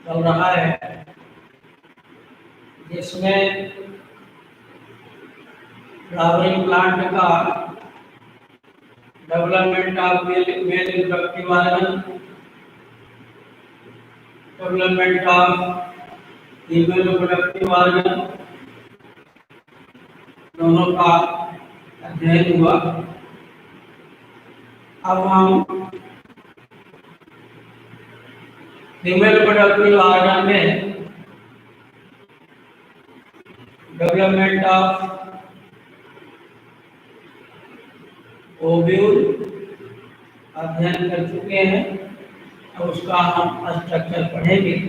चल रहा है, जिसमें फ्लावरिंग प्लांट का development of male reproductive organ, development of female reproductive organ, दोनों का अध्ययन हुआ। अब हम फीमेल रिप्रोडक्टिव ऑर्गन में डेवलपमेंट ऑफ ओव्यूल अध्ययन कर चुके हैं, अब उसका हम स्ट्रक्चर पढ़ेंगे।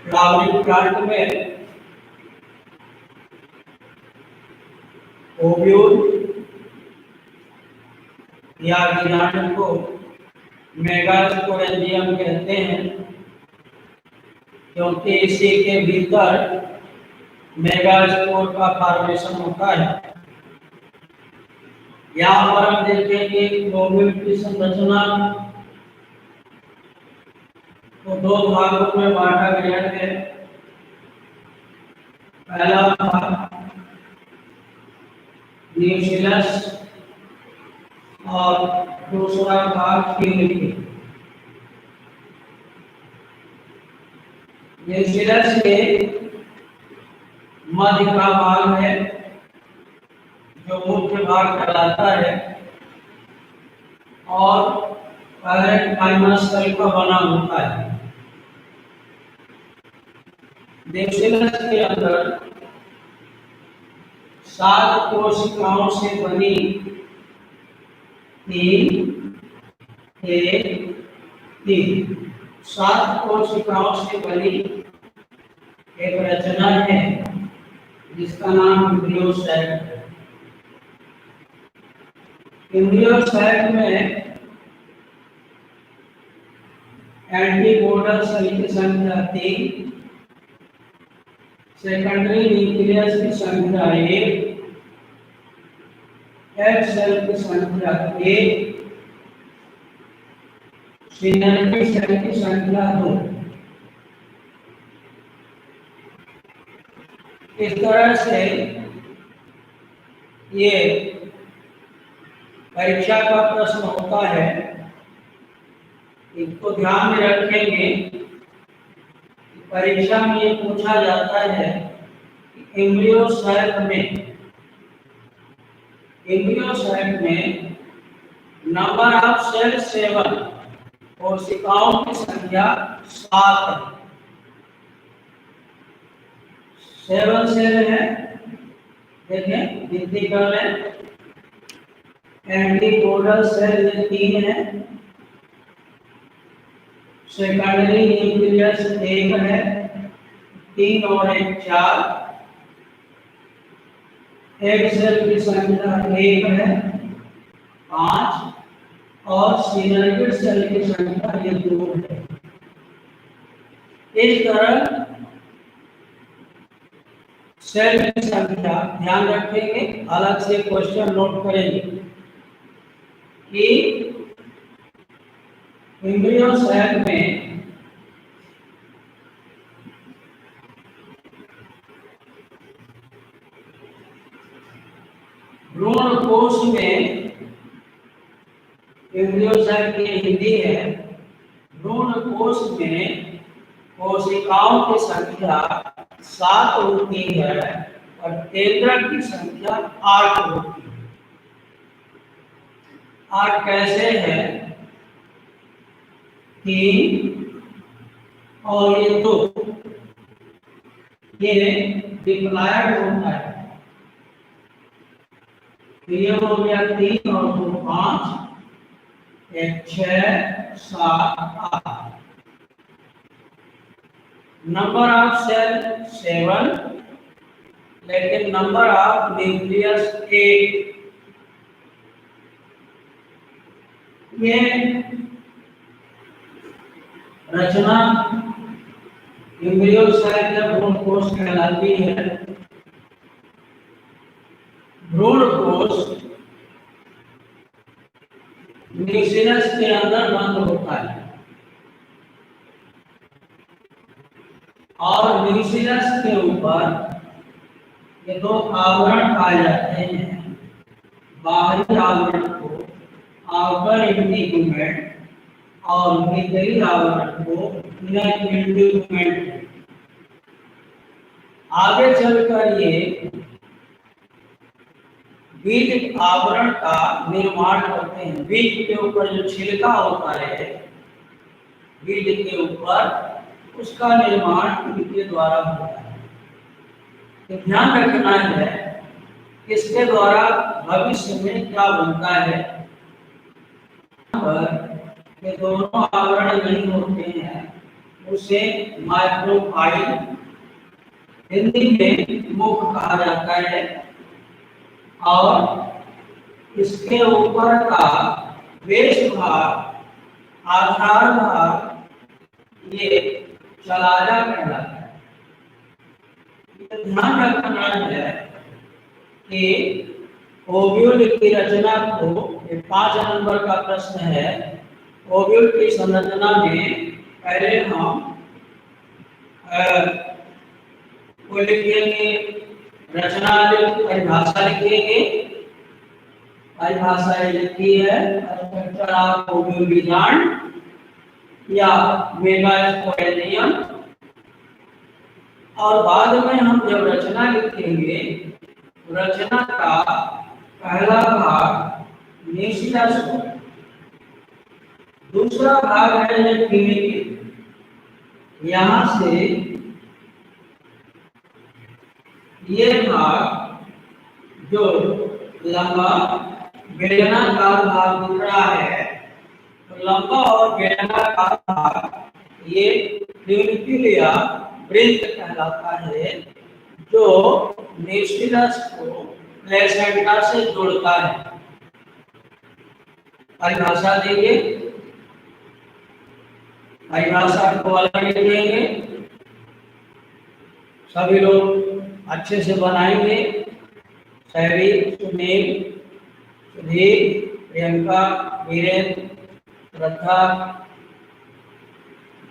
फ्लावरिंग प्लांट में ओव्यूल या गिरांड को मेगास्पोरेंजियम कहते हैं, क्योंकि इसी के भीतर मेगास्पोर का फॉर्मेशन होता है। यहाँ पर हम देखेंगे ओव्यूल की संरचना को दो भागों में बांटा गया है। पहला भाग न्यूक्लियस और दूसरा भाग ट्यूनिक। न्यूक्लियस के मध्य का भाग है जो मुख्य भाग कहलाता है और पैरेन्काइमस सेल का बना होता है। न्यूक्लियस के अंदर 7 कोशिकाओं से बनी तीन 7 कोशिकाओं से बनी एक रचना है जिसका नाम एम्ब्रियोसाइट है। एम्ब्रियोसाइट में एंटीबॉडी सेल की संख्या 3, सेकेंडरी न्यूक्लियस की संख्या 1, एग सेल की संख्या 1, सिनेप्टिक सेल की संख्या 2। इस तरह से ये परीक्षा का प्रश्न होता है, इसको ध्यान में रखेंगे। परीक्षा में ये पूछा जाता है कि एम्ब्रियोसाइट में नंबर ऑफ सेल 7, कोशिकाओं की संख्या 7 है। 7 सेल है, देखें गिनती कर लें। एंटीबॉडी सेल 3 है, सेकेंडरी न्यूक्लियस 1 है, 3 और 1 4, एग सेल की संख्या 1 है 5 और सिनेप्टिक सेल की संख्या 2 है। इस तरह सेल की संख्या ध्यान रखेंगे, अलग से क्वेश्चन नोट करेंगे कि एम्ब्रियोसाइट में भ्रूण कोश में, एम्ब्रियोसाइट की हिंदी है, भ्रूण कोश में कोशिकाओं की संख्या 7 होती है और केंद्रक की संख्या 8 होती है। 8 कैसे है? 3 और ये 2, ये डिप्लॉयड होता है। ये हो गया 3 और 2 5, 1 6 7 8। नंबर ऑफ सेल 7, लेकिन नंबर ऑफ न्यूक्लियस 8। ये रचना एम्ब्रियोसाइट या भ्रूण कोश कहलाती है। भ्रूण कोश न्यूक्लियस के अंदर बंद होता है और न्यूक्लियस के ऊपर ये 2 आवरण पाए जाते हैं। बाहरी आवरण को आउटर इंटीग्यूमेंट और भीतरी आवरण को इनर इंटीग्यूमेंट। आगे चलकर ये बीज आवरण का निर्माण करते हैं। बीज के ऊपर जो छिलका होता है बीज के ऊपर, उसका निर्माण इनके द्वारा होता है। तो ध्यान रखना है इसके द्वारा भविष्य में क्या बनता है। ये दोनों आवरण नहीं होते हैं, उसे माइक्रोफाइल हिंदी में मुख कहा जाता है और इसके ऊपर का वेश भाग आधार भाग ये चलाजा कहलाता है। ये ध्यान रखना है कि ओव्यूल की रचना को, ये 5 नंबर का प्रश्न है, ओव्यूल की संरचना में पहले हम को लिखेंगे, रचना परिभाषा लिखेंगे, परिभाषा लिखी है स्ट्रक्चर ऑफ ओव्यूल गिलैंड या मेगास्पोरेंजियम, और बाद में हम जब रचना लिखेंगे, रचना का पहला भाग न्यूक्लियस हो, दूसरा भाग है क्लिनिक, यहाँ से ये भाग जो लंबा बेलनाकार भाग दिख रहा है, तो लंबा और बेलनाकार भाग ये न्यूक्लिया वृत्त कहलाता है, जो न्यूक्लियस को प्लेसेंटा से जोड़ता है। परिभाषा देंगे, परिभाषा को अलग लिखेंगे, सभी लोग अच्छे से बनाएंगे, शहरी, सुनील, सुधीर, प्रियंका, वीरेंद्र, श्रद्धा,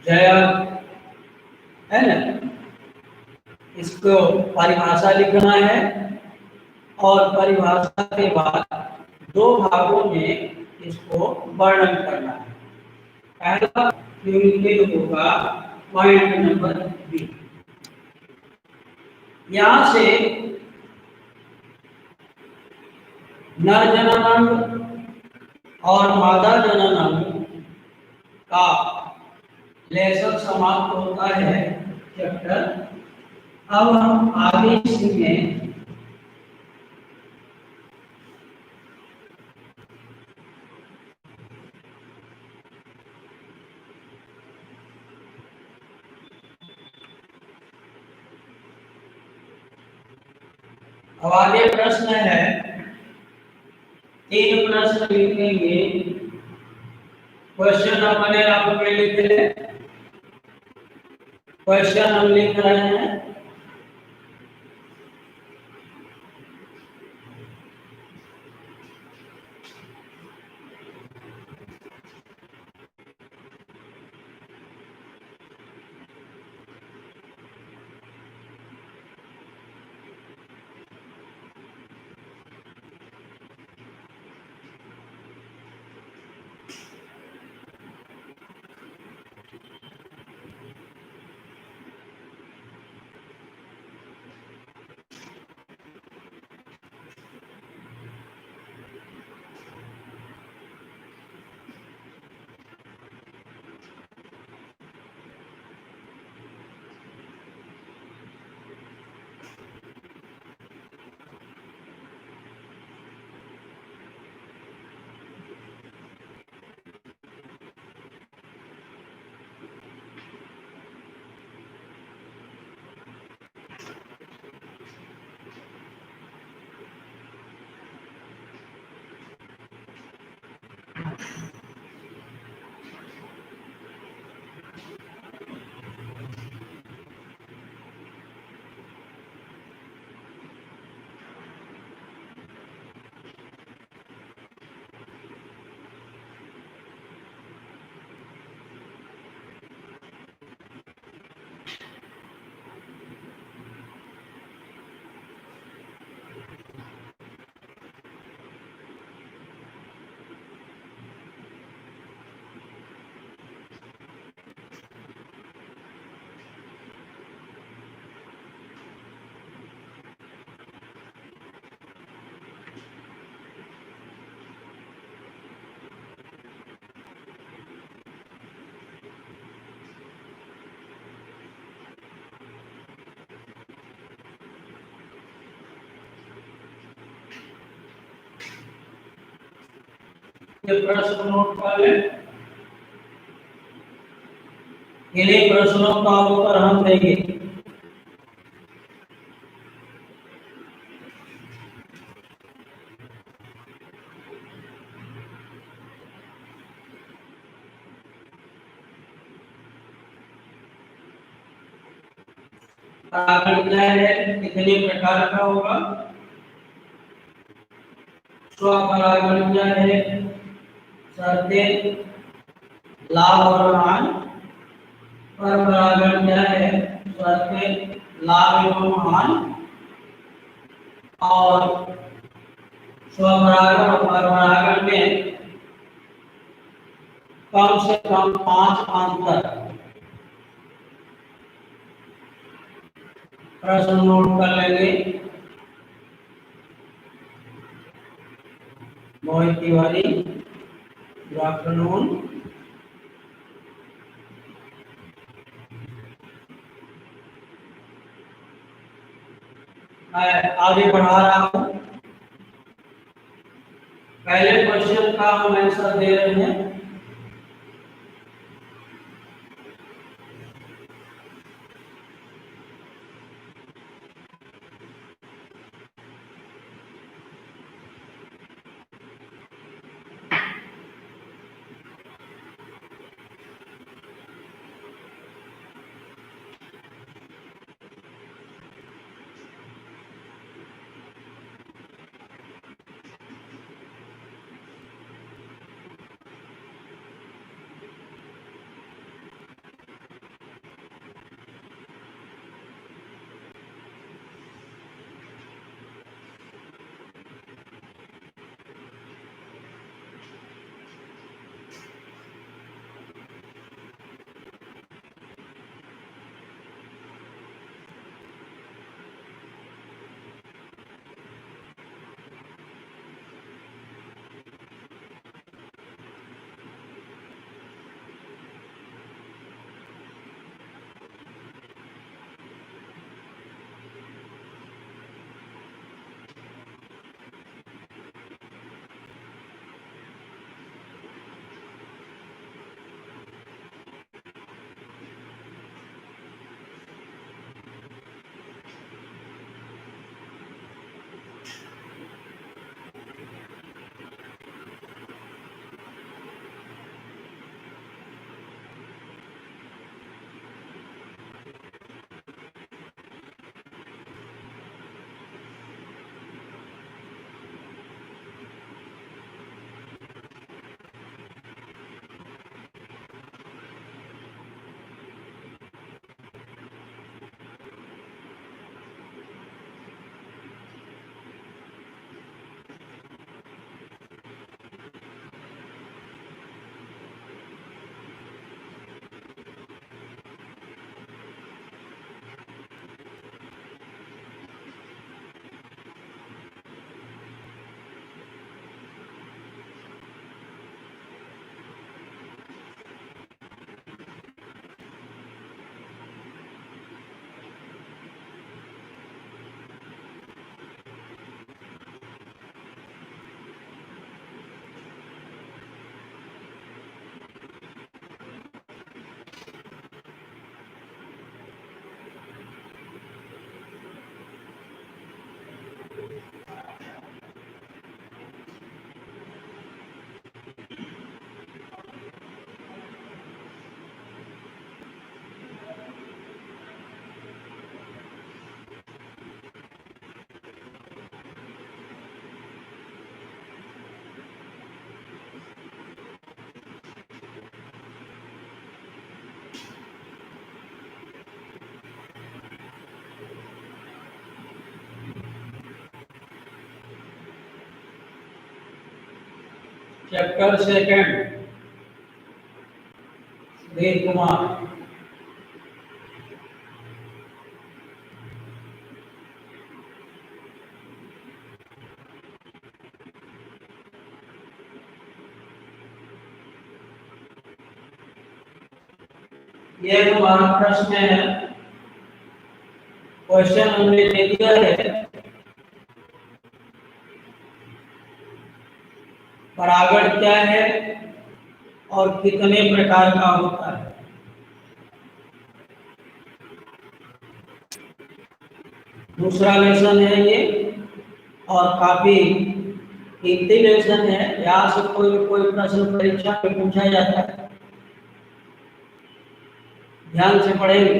जया, है ना। इसको परिभाषा लिखना है और परिभाषा के बाद 2 भागों में इसको वर्णन करना है। पहला यूनिट होगा पॉइंट नंबर बी। यहाँ से नर जननांग और मादा जननांग का लेसन समाप्त होता है चैप्टर। अब हम आगे सीखें अब आगे प्रश्न है, 3 प्रश्न लिखेंगे, क्वेश्चन अपने आप में लिख ले, क्वेश्चन हम लिख रहे हैं। ये प्रश्न नोट कर ले। इन्हीं प्रश्नों का उत्तर हम देंगे। परागण क्या है, कितने प्रकार का होगा? स्वपरागण क्या है? शर्तें, लाभ और हानि। परपरागण क्या है? शर्तें, लाभ एवं हानि। और स्वपरागण और परपरागण में कम से कम 5 अंतर। प्रश्न नोट कर लेंगे। मोहित तिवारी, गुड आफ्टरनून। मैं आगे बढ़ा रहा हूं। पहले क्वेश्चन का हम आंसर दे रहे हैं। Chapter second, Dev Kumar. ये हमारा प्रश्न है। क्वेश्चन हमने दे दिया है, परागण क्या है और कितने प्रकार का होता है। दूसरा लेसन है ये, और काफी कीमती लेसन है। यहाँ से कोई कोई प्रश्न परीक्षा में पूछा जाता है, ध्यान से पढ़ेंगे।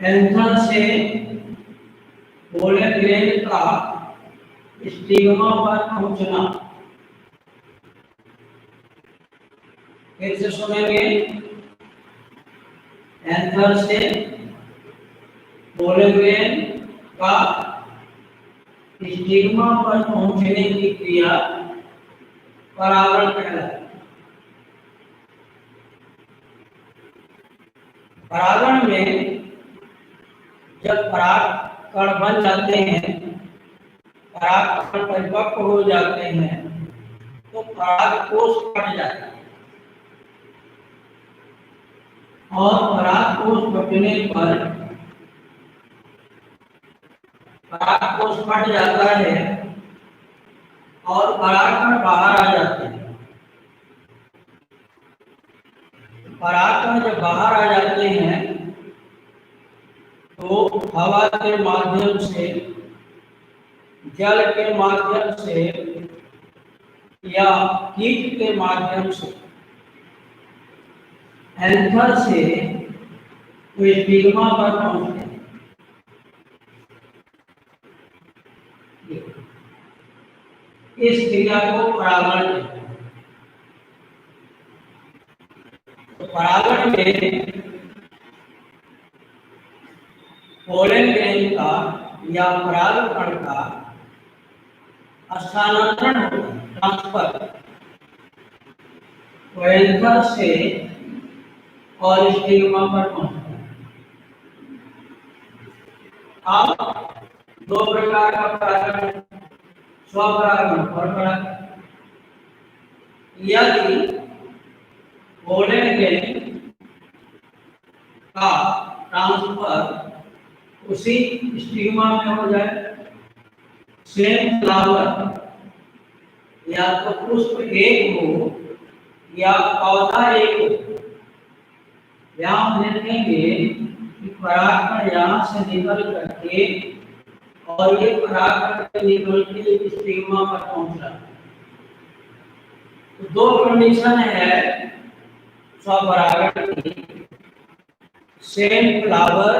एंथर से पोलन ग्रेन का स्टिग्मा पर पहुंचना। फिर से सुनेंगे। एंथर से पोलन ग्रेन का स्टिग्मा पर पहुंचने की क्रिया परागण कहलाती है। परागण में जब पराग कण बन जाते हैं, पराग कण परिपक्व हो जाते हैं, तो पराग कोष कट जाता है, और पराग कोष कटने पर पराग कोष फट जाता है और पराग कण बाहर आ जाते हैं। पराग कण जब बाहर आ जाते हैं तो हवा के माध्यम से, जल के माध्यम से या कीट के माध्यम से एंथर से वे स्टिग्मा पर पहुंचते हैं। इस क्रिया को परागण कहते हैं। तो परागण में पोलन ग्रेन का या पराग कण का स्थानांतरण होता है, ट्रांसफर, एंथर से और स्टिग्मा पर पहुंचता है। अब दो प्रकार का परागण, स्वपरागण और परागण। यदि पोलन ग्रेन का ट्रांसफर उसी स्टिग्मा में हो जाए, सेम फ्लावर, या तो पुष्प एक हो या पौधा एक हो। यहाँ देखेंगे कि परागकण यहाँ से निकल करके और ये परागकण निकल के स्टिग्मा पर पहुंच रहा है। तो दो कंडीशन है स्वपरागण की, सेम फ्लावर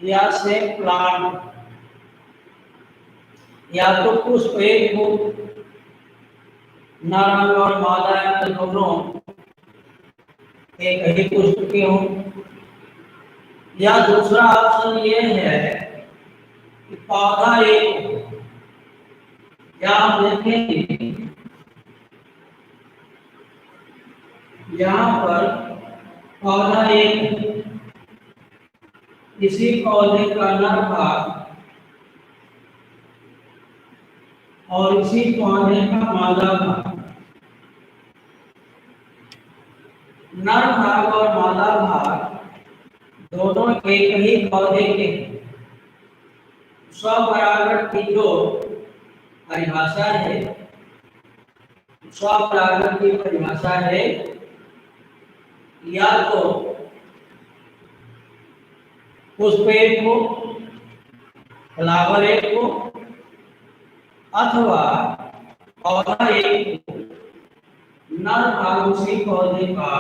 या सेम प्लांट, या तो पुष्प एक हो, नर और मादा दोनों एक ही पुष्प के हो, या दूसरा ऑप्शन ये है कि पौधा एक हो। या आप देखेंगे यहाँ पर पौधा एक है, इसी पौधे का नर भाग और इसी पौधे का मादा भाग। नर भाग और मादा भाग दोनों एक ही पौधे के हैं। स्वपरागण की जो परिभाषा है, स्वपरागण की परिभाषा है, या तो पुष्प एक हो, फ्लावर एक हो, अथवा पौधा एक हो, नर भाग उसी पौधे का,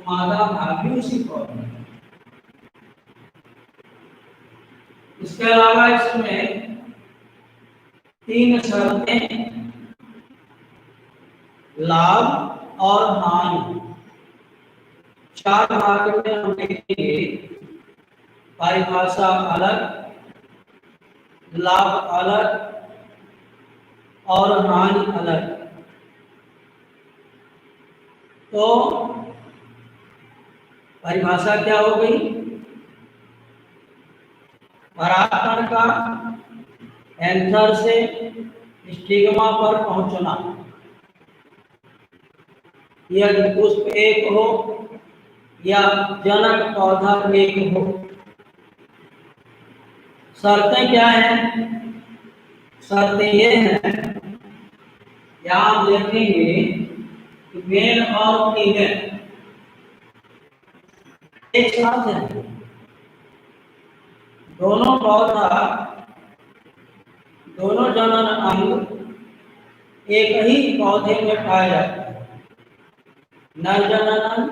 मादा भाग भी उसी पौधे का। इसके अलावा इसमें तीन शर्तें, लाभ और हानि, चार भाग में हम देखेंगे। परिभाषा अलग, लाभ अलग और हानि अलग। तो परिभाषा क्या हो गई? परागकण का एंथर से स्टिग्मा पर पहुंचना, यदि पुष्प एक हो या जनक पौधा एक हो। शर्तें क्या हैं? शर्तें ये हैं, यहाँ देखेंगे कि मेल और फीमेल एक साथ है। दोनों पौधा, दोनों जनन अंग एक ही पौधे में पाए जाते हैं। नर जनन अंग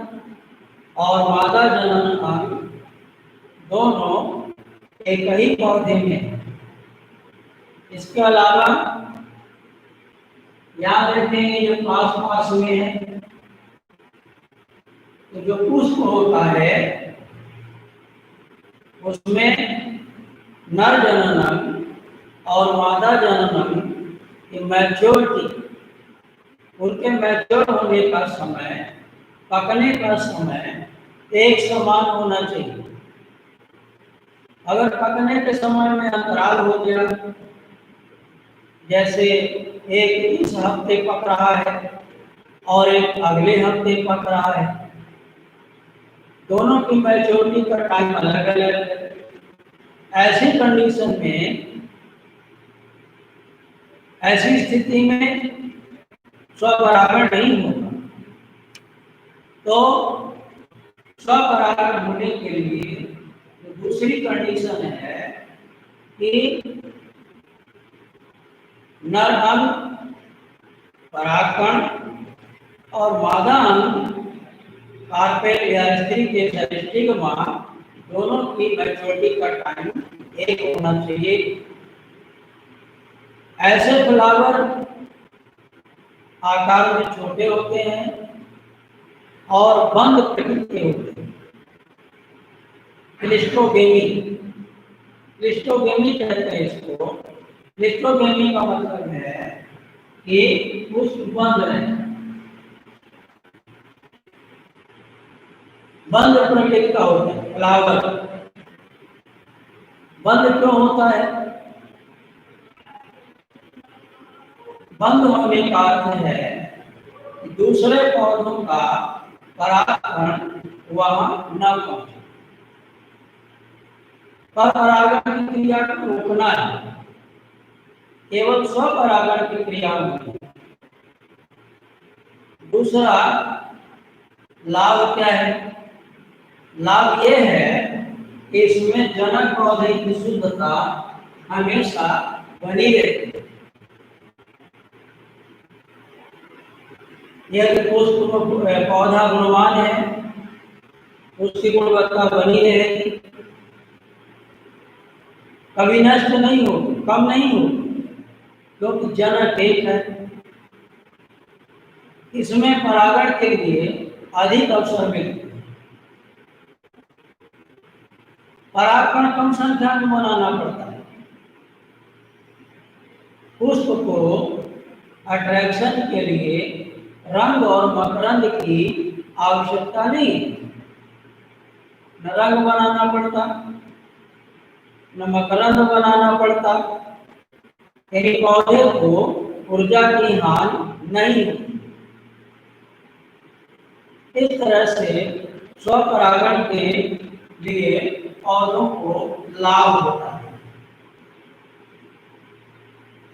और मादा जनन अंग दोनों एक ही पौधे में। इसके अलावा याद रखेंगे जो पास पास में है, तो जो पुष्प होता है उसमें नर जननक और मादा जननक की मैच्योरिटी, उनके मैच्योर होने का समय, पकने का समय एक समान होना चाहिए। अगर पकने के समय में अंतराल हो गया, जैसे एक इस हफ्ते पक रहा है और एक अगले हफ्ते पक रहा है, दोनों की मैच्योरिटी का टाइम अलग अलग है। ऐसी कंडीशन में, ऐसी स्थिति में स्वपरागण नहीं होगा। तो स्वपरागण होने के लिए दूसरी कंडीशन है कि नर अंग परागकण और मादा अंग कार्पेल या स्त्री के स्टिग्मा दोनों की मैच्योरिटी का टाइम एक होना चाहिए। ऐसे फ्लावर आकार में छोटे होते हैं और बंद प्रकृति के होते हैं। क्लिस्टोगेमी, क्लिस्टोगेमी कहते हैं इसको। क्लिस्टोगेमी का मतलब है कि पुष्प बंद रहे, बंद प्रकृति का होता है। फ्लावर बंद क्यों होता है? बंद होने का अर्थ है कि दूसरे पौधों का परागण वहां न पहुंचे। परागण की क्रिया को रोकना है, केवल स्वपरागण की क्रिया होती है। दूसरा लाभ क्या है? लाभ यह है कि इसमें जनक पौधे की शुद्धता हमेशा बनी रहती है। यदि पौधा गुणवान है, उसकी गुणवत्ता बनी रहेगी, कभी नष्ट नहीं होगी, कम नहीं होगी, क्योंकि जनक एक है। इसमें परागण के लिए अधिक अवसर मिलते हैं। परागण कम संख्या में बनाना पड़ता है। पुष्प को अट्रैक्शन के लिए रंग और मकरंद की आवश्यकता नहीं। न रंग बनाना पड़ता, न मकरंद बनाना पड़ता, यानी पौधे को ऊर्जा की हानि नहीं होती। इस तरह से स्वपरागण के लिए पौधों को लाभ होता है।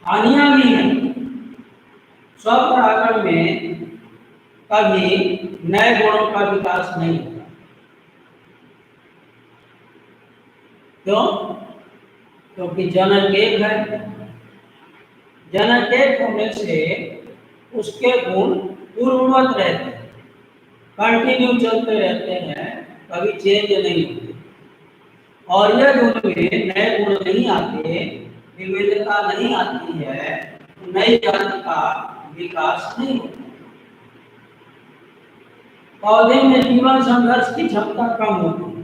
हानियां भी हैं। स्वपरागण में कभी नए गुणों का विकास नहीं होता। क्यों? क्योंकि जनक एक है। जनक एक होने से उसके गुण पूर्ववत रहते हैं, कंटिन्यू चलते रहते हैं, कभी चेंज नहीं होते। और यदि उनमें नए गुण नहीं आते, विविधता नहीं आती है, नई जाति का विकास नहीं होता। पौधे में जीवन संघर्ष की क्षमता कम होती है।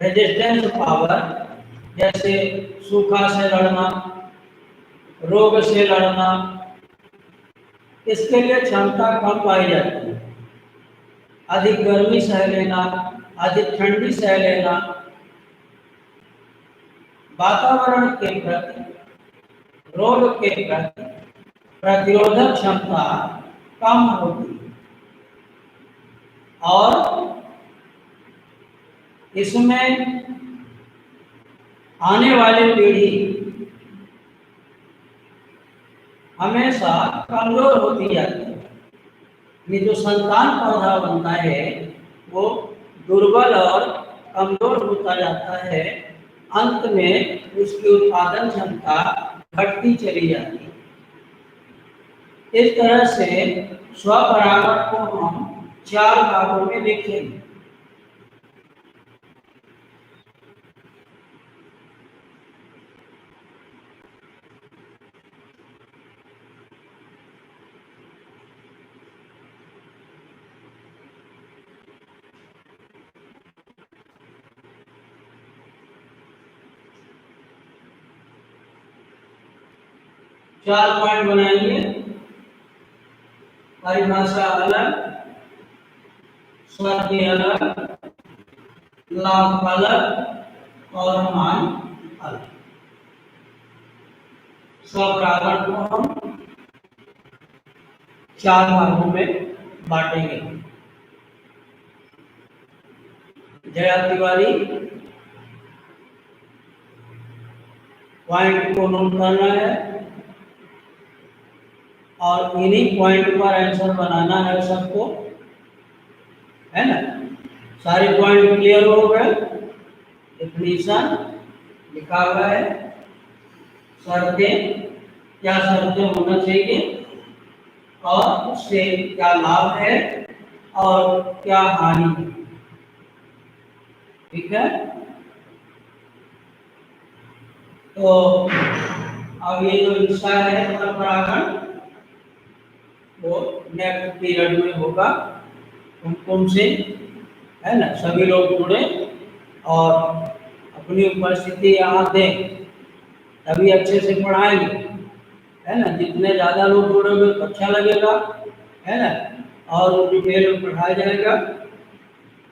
रेजिस्टेंस पावर, जैसे सूखा से लड़ना, रोग से लड़ना, इसके लिए क्षमता कम पाई जाती है। अधिक गर्मी सह लेना, अधिक ठंडी सह लेना, वातावरण के प्रति, रोग के प्रति प्रतिरोधक क्षमता कम होती है। और इसमें आने वाली पीढ़ी हमेशा कमजोर होती जाती है। ये जो संतान पौधा बनता है वो दुर्बल और कमजोर होता जाता है, अंत में उसकी उत्पादन क्षमता घटती चली जाती है। इस तरह से स्वपरागण को हम 4 भागों में देखेंगे। चार पॉइंट बनाएंगे। परिभाषा अलग, शर्त अलग, लाभ अलग और मान अलग। स्वपरागण को हम 4 भागों में बांटेंगे। जया तिवारी, पॉइंट को नोट करना है और इन्हीं पॉइंट पर आंसर बनाना है सबको, है ना। सारे पॉइंट क्लियर हो गए। डेफिनेशन लिखा हुआ है, शर्तें, क्या शर्तें होना चाहिए और उससे क्या लाभ है और क्या हानि है। ठीक है, तो अब ये जो हिस्सा है परपरागण वो नेक्स्ट पीरियड में होगा। कुमकुम से, है ना, सभी लोग जुड़े और अपनी उपस्थिति यहाँ दें, तभी अच्छे से पढ़ाएंगे, है ना। जितने ज़्यादा लोग जुड़ेंगे तो अच्छा लगेगा, है ना, और डिटेल में पढ़ाया जाएगा।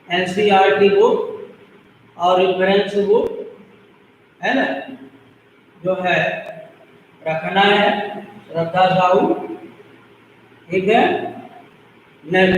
एनसीईआरटी बुक और रेफरेंस बुक, है ना, जो है रखना है, श्रद्धा साहू। ठीक है, नेक्स्ट